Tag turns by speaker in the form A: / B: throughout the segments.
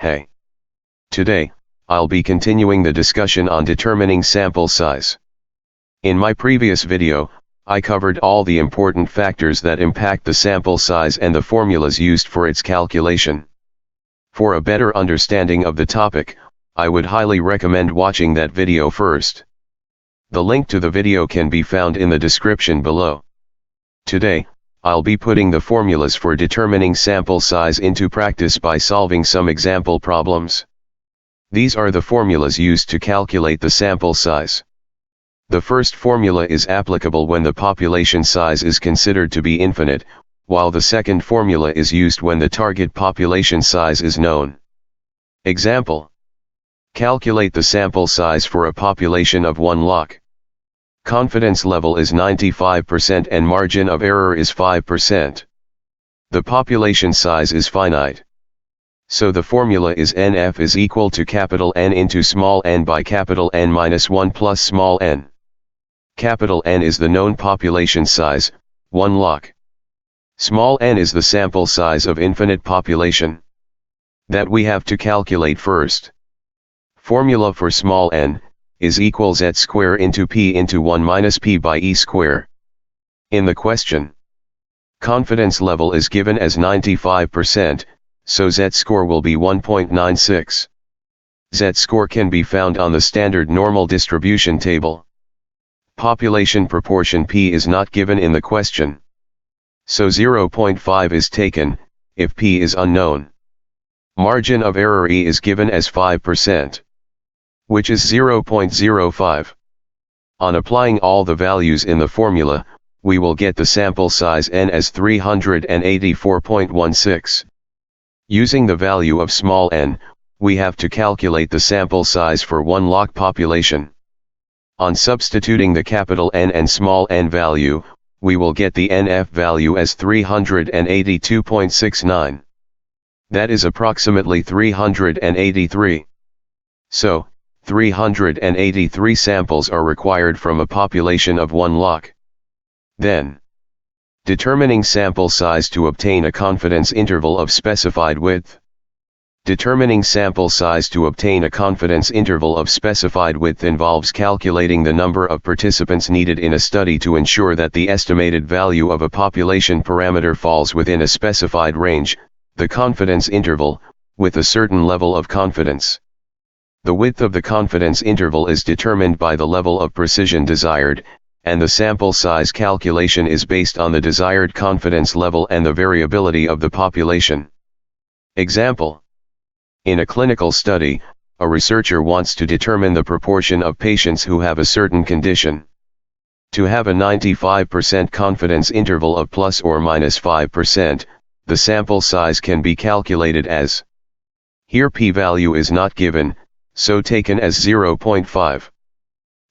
A: Hey. Today, I'll be continuing the discussion on determining sample size. In my previous video, I covered all the important factors that impact the sample size and the formulas used for its calculation. For a better understanding of the topic, I would highly recommend watching that video first. The link to the video can be found in the description below. Today, I'll be putting the formulas for determining sample size into practice by solving some example problems. These are the formulas used to calculate the sample size. The first formula is applicable when the population size is considered to be infinite, while the second formula is used when the target population size is known. Example: calculate the sample size for a population of 1 lakh. Confidence level is 95% and margin of error is 5%. The population size is finite. So the formula is NF is equal to capital N into small n by capital N minus 1 plus small n. Capital N is the known population size, 1 lakh. Small n is the sample size of infinite population that we have to calculate first. Formula for small n is equals z square into p into 1 minus p by e square. In the question, confidence level is given as 95%, so z-score will be 1.96. Z-score can be found on the standard normal distribution table. Population proportion p is not given in the question, so 0.5 is taken, if p is unknown. Margin of error e is given as 5, which is 0.05. On applying all the values in the formula, we will get the sample size n as 384.16. Using the value of small n, we have to calculate the sample size for 1 lakh population. On substituting the capital N and small n value, we will get the NF value as 382.69. That is approximately 383. So, 383 samples are required from a population of 1 lakh. Then, determining sample size to obtain a confidence interval of specified width. Determining sample size to obtain a confidence interval of specified width involves calculating the number of participants needed in a study to ensure that the estimated value of a population parameter falls within a specified range, the confidence interval, with a certain level of confidence. The width of the confidence interval is determined by the level of precision desired, and the sample size calculation is based on the desired confidence level and the variability of the population. Example: in a clinical study, a researcher wants to determine the proportion of patients who have a certain condition. To have a 95% confidence interval of plus or minus 5%, the sample size can be calculated as. Here p-value is not given, so taken as 0.5.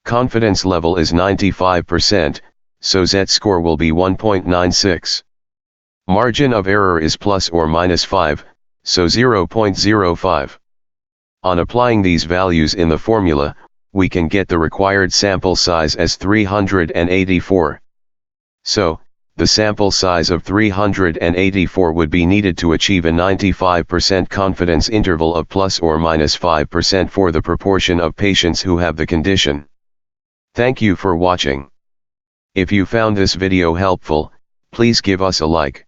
A: Confidence level is 95%, so z-score will be 1.96. Margin of error is plus or minus 5, so 0.05. On applying these values in the formula, we can get the required sample size as 384. So, the sample size of 384 would be needed to achieve a 95% confidence interval of plus or minus 5% for the proportion of patients who have the condition. Thank you for watching. If you found this video helpful, please give us a like.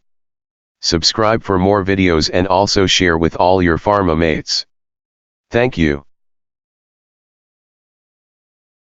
A: Subscribe for more videos and also share with all your pharma mates. Thank you.